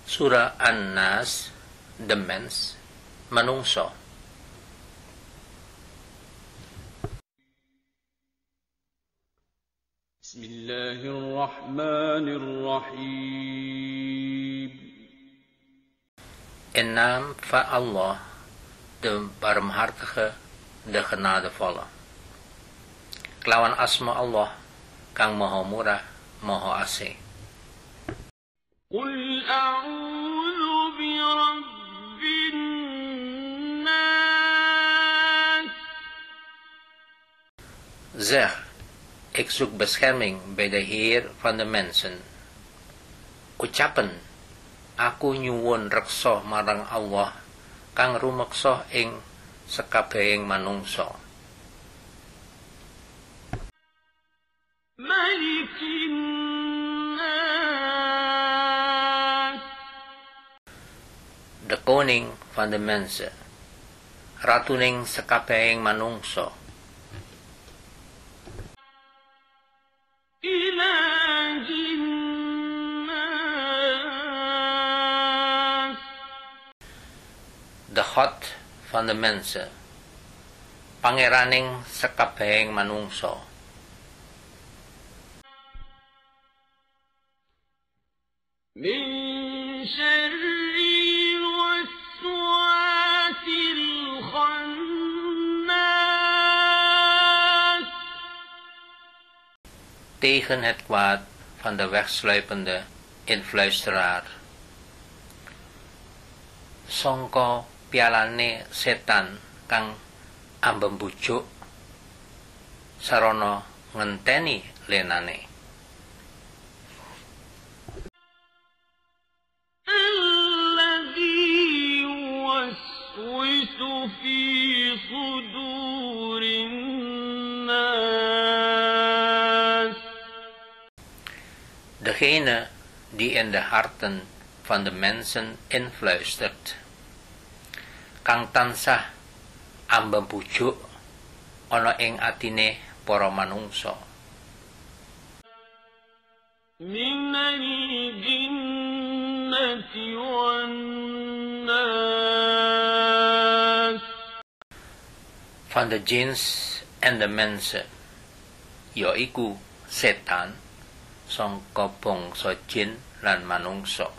Surah An-Nas, Demens, manungso. Bismillahirrahmanirrahim. In naam van Allah, de barmhartige, de genadevolle. Kelawan asma Allah, kang maha murah, maha asih. Qul a'udzu birabbin nas. Zeg, ik zoek bescherming bij de Heer van de mensen. Ucapen, aku nyuwun reksa marang Allah, kang rumeksa ing sekabehing manungsa. Malikin nas. De koning van de mensen, ratuning sekabehing manungsa. Ilahin nas. De God van de mensen, pangeraning sekabehing manungsa. Min syarri waswasil khannas. Tegen het kwaad van de wegsluipende influisteraar. Sangka pialane setan kang ambembujuk sarana ngenteni lenane. Alladhi yuwaswisu fi sudurin nas. Degene die in de harten van de mensen influistert, kang tansah ambembujuk ana ing atine para manungsa. Minal jinnati wan nas. Van de jins en de mensen, yaiku setan, sangka bangsa jin lan manungsa.